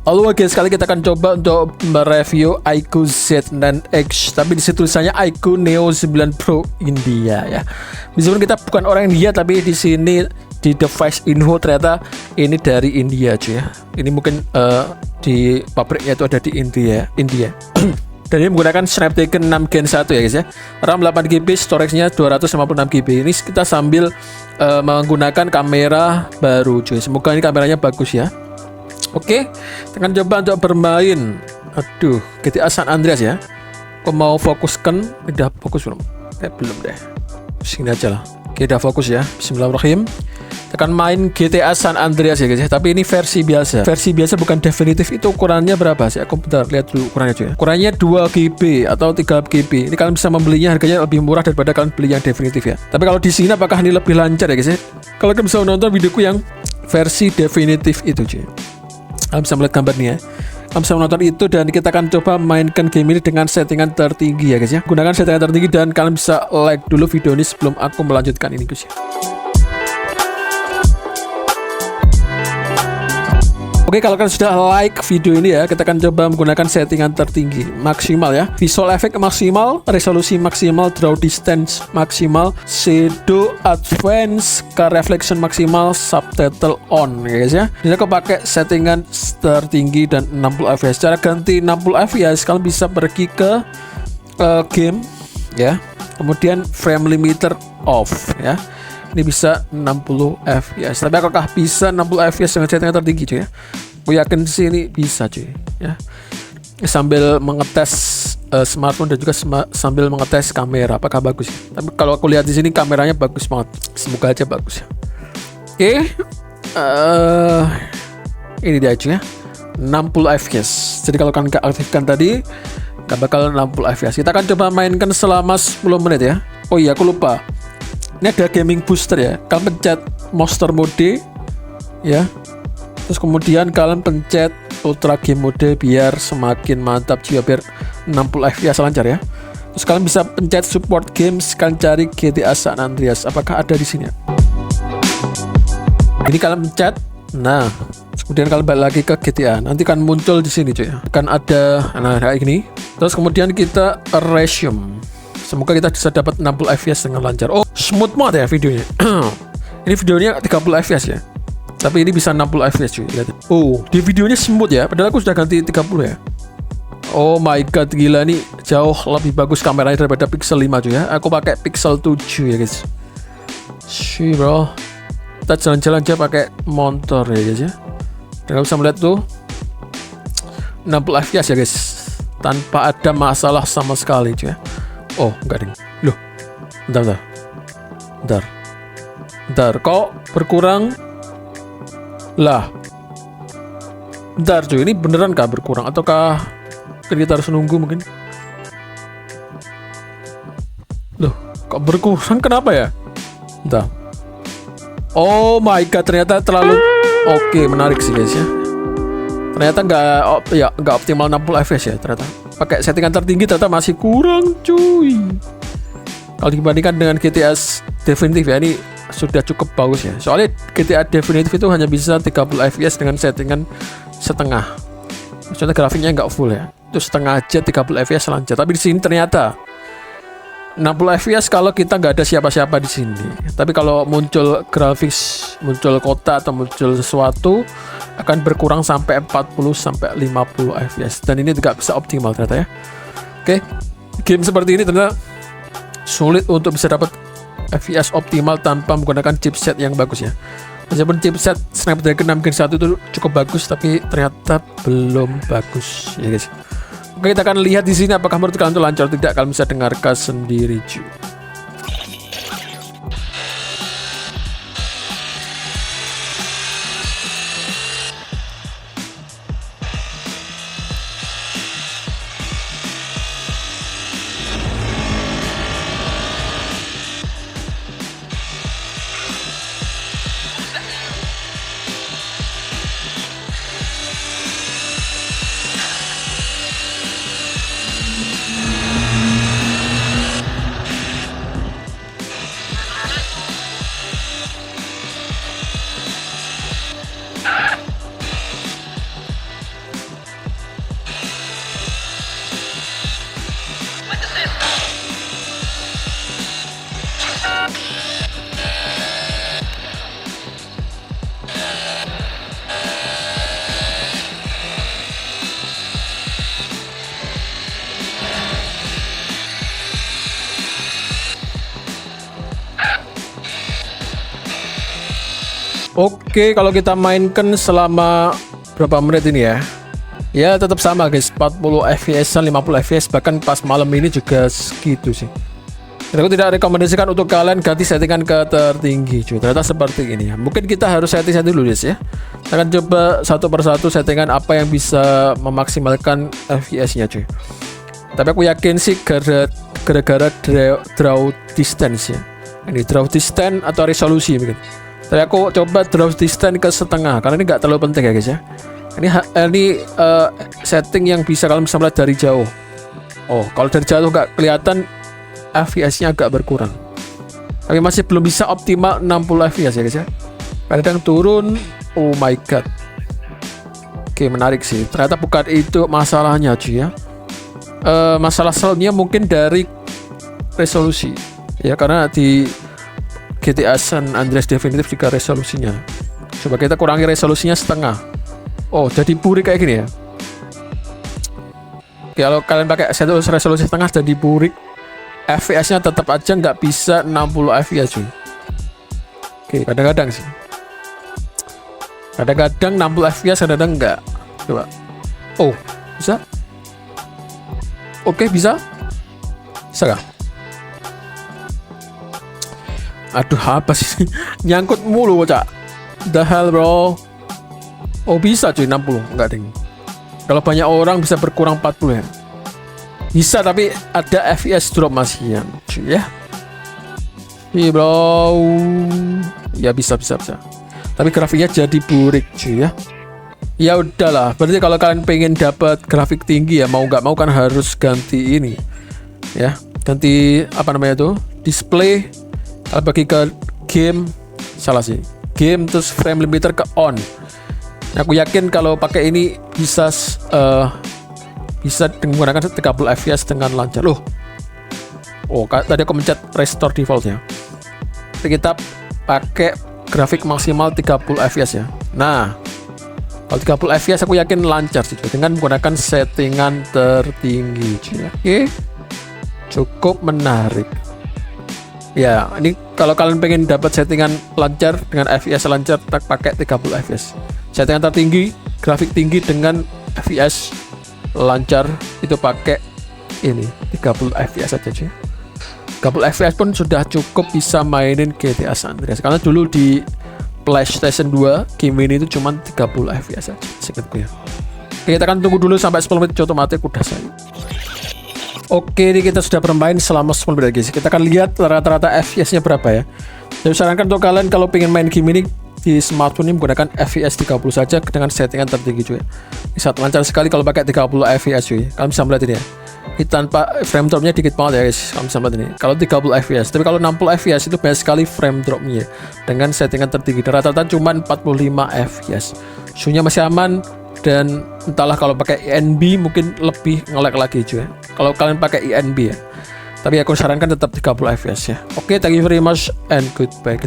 Lalu guys, sekali kita akan coba untuk mereview iQOO Z9X, tapi di situ tulisannya iQOO Neo 9 Pro India ya. Meskipun kita bukan orang India, tapi di sini di device info ternyata ini dari India cuy ya. Ini mungkin di pabriknya itu ada di India. Dan ini menggunakan Snapdragon 6 Gen 1 ya guys ya. RAM 8GB, storage-nya 256GB. Ini kita sambil menggunakan kamera baru cuy. Semoga ini kameranya bagus ya. Oke, kita akan coba untuk bermain. Aduh, GTA San Andreas ya. Kok mau fokuskan? Udah fokus belum? Belum deh. Sini aja lah. Oke, udah fokus ya. Bismillahirrahmanirrahim. Kita akan main GTA San Andreas ya guys ya. Tapi ini versi biasa. Versi biasa bukan definitif. Itu ukurannya berapa sih? Aku bentar lihat dulu ukurannya cuy. Ukurannya 2GB atau 3GB. Ini kalian bisa membelinya, harganya lebih murah daripada kalian beli yang definitif ya. Tapi kalau di sini apakah ini lebih lancar ya guys ya? Kalau kalian bisa menonton videoku yang versi definitif itu cuy. Kalian bisa melihat gambarnya ya. Kalian bisa menonton itu dan kita akan coba mainkan game ini dengan settingan tertinggi ya guys ya. Gunakan settingan tertinggi dan kalian bisa like dulu video ini sebelum aku melanjutkan ini guys ya. Oke, kalau kalian sudah like video ini ya, kita akan coba menggunakan settingan tertinggi maksimal ya. Visual effect maksimal, resolusi maksimal, draw distance maksimal, shadow advance, car reflection maksimal, subtitle on ya guys ya. Jadi aku pakai settingan tertinggi dan 60 fps. Cara ganti 60 fps kalian bisa pergi ke game ya. Kemudian frame limiter off ya. Ini bisa 60 fps. Tapi apakah bisa 60 fps dengan settingan tertinggi cuy ya? Aku yakin sini bisa cuy ya. Sambil mengetes smartphone dan juga sambil mengetes kamera apakah bagus ya. Tapi kalau aku lihat di sini kameranya bagus banget. Semoga aja bagus ya. Oke. Ini dia cuy ya. 60 fps. Jadi kalau kalian nggak aktifkan tadi nggak bakal 60 fps. Kita akan coba mainkan selama 10 menit ya. Oh iya, aku lupa. Ini ada gaming booster ya. Kalian pencet monster mode ya. Terus kemudian kalian pencet ultra game mode biar semakin mantap juga, biar 60 fps lancar ya. Terus kalian bisa pencet support games, kalian cari GTA San Andreas. Apakah ada di sini ya? Ini kalian pencet. Nah, kemudian kalian balik lagi ke GTA. Nanti kan muncul di sini cuy ya. Kan ada kayak gini. Terus kemudian kita resume. Semoga kita bisa dapat 60 fps dengan lancar. Oh, smooth banget ya videonya. Ini videonya 30 fps ya. Tapi ini bisa 60 fps cuy. Lihat. Oh, di videonya smooth ya. Padahal aku sudah ganti 30 ya. Oh my god, gila nih. Jauh lebih bagus kameranya daripada Pixel 5 cuy ya. Aku pakai Pixel 7 ya guys. Shih bro. Kita jalan-jalan aja pakai motor ya guys ya. Dan kalian bisa melihat tuh 60 fps ya guys. Tanpa ada masalah sama sekali cuy ya. Oh, enggak ding. Loh. Bentar. Kok berkurang? Lah. Bentar cuy, ini beneran kah berkurang? Ataukah kita harus nunggu mungkin? Loh, kok berkurang? Kenapa ya? Bentar. Oh my god, ternyata terlalu... Oke, menarik sih guys ya. Ternyata nggak optimal 60 fps ya ternyata. Pakai settingan tertinggi ternyata masih kurang cuy. Kalau dibandingkan dengan GTA definitif ya, ini sudah cukup bagus ya. Soalnya GTA definitif itu hanya bisa 30 fps dengan settingan setengah. Maksudnya grafiknya nggak full ya. Itu setengah aja 30 fps lancar. Tapi di sini ternyata 60 fps kalau kita nggak ada siapa-siapa di sini. Tapi kalau muncul grafis, muncul kota atau muncul sesuatu akan berkurang sampai 40 sampai 50 fps. Dan ini tidak bisa optimal ternyata ya. Oke. Game seperti ini ternyata sulit untuk bisa dapat fps optimal tanpa menggunakan chipset yang bagus ya. Meskipun chipset Snapdragon 6 Gen 1 itu cukup bagus, tapi ternyata belum bagus ya guys. Oke, kita akan lihat di sini apakah menurut kalian itu lancar atau tidak. Kalian bisa dengarkan sendiri cuy. Oke, kalau kita mainkan selama berapa menit ini ya? Ya tetap sama guys, 40 fps, 50 fps, bahkan pas malam ini juga segitu sih. Dan aku tidak rekomendasikan untuk kalian ganti settingan ke tertinggi cuy. Ternyata seperti ini ya. Mungkin kita harus setting dulu guys ya. Kita akan coba satu persatu settingan apa yang bisa memaksimalkan fps nya cuy. Tapi aku yakin sih gara-gara draw distance ya. Ini draw distance atau resolusi mungkin. Tapi aku coba draw distance ke setengah karena ini nggak terlalu penting ya guys ya. Ini setting yang bisa kalian bisa melihat dari jauh. Oh, kalau dari jauh nggak kelihatan, fps-nya agak berkurang. Tapi masih belum bisa optimal 60 fps ya guys ya. Kadang turun. Oh my god. Oke, menarik sih. Ternyata bukan itu masalahnya cuy ya. Masalah selnya mungkin dari resolusi. Ya karena di GTA San Andreas Definitive juga resolusinya. Coba kita kurangi resolusinya setengah. Oh, jadi burik kayak gini ya. Kalau kalian pakai resolusi setengah jadi burik, fps-nya tetap aja nggak bisa 60 fps cuy. Oke, kadang-kadang sih. Kadang-kadang 60 fps, kadang-kadang enggak. Coba. Oh, bisa? Oke, bisa? Bisa nggak? Aduh, apa sih? Nyangkut mulu, Cak. The hell, bro. Oh, bisa cuy, 60. Enggak, ding. Kalau banyak orang bisa berkurang 40 ya. Bisa, tapi ada fps drop masih ya, cuy ya. Iya, bro. Ya bisa. Tapi grafiknya jadi burik, cuy ya. Ya udahlah, berarti kalau kalian pengen dapat grafik tinggi ya mau nggak mau kan harus ganti ini. Ya, ganti apa namanya tuh? Display. Kalau bagi ke game, salah sih. Game terus frame limiter ke on. Aku yakin kalau pakai ini bisa menggunakan 30 fps dengan lancar loh. Oh, tadi aku mencet restore default ya. Kita pakai grafik maksimal 30 fps ya. Nah, kalau 30 fps aku yakin lancar sih dengan menggunakan settingan tertinggi cuy. Oke. Cukup menarik. Ya, ini kalau kalian pengen dapat settingan lancar dengan fps lancar, tak pakai 30 fps. Settingan tertinggi, grafik tinggi dengan fps lancar itu pakai ini 30 fps aja cuy. 30 fps pun sudah cukup bisa mainin GTA San Andreas. Karena dulu di PlayStation 2 game ini itu cuma 30 fps aja seingatku ya. Oke, kita akan tunggu dulu sampai 10 menit otomatis udah saya. Oke, ini kita sudah bermain selama 10 menit guys. Kita akan lihat rata-rata fps-nya berapa ya. Saya sarankan untuk kalian kalau pengen main game ini di smartphone ini menggunakan fps 30 saja dengan settingan tertinggi cuy. Ini sangat lancar sekali kalau pakai 30 fps cuy. Kalian bisa melihat ini ya. Ini tanpa frame dropnya dikit banget ya guys. Kalian bisa melihat ini. Kalau 30 fps, tapi kalau 60 fps itu banyak sekali frame dropnya dengan settingan tertinggi. Dan rata-rata cuma 45 fps. Suhunya masih aman. Dan entahlah kalau pakai INB mungkin lebih nge-lag lagi cuy. Kalau kalian pakai INB ya. Tapi aku sarankan tetap 30 fps ya. Oke, thank you very much and goodbye.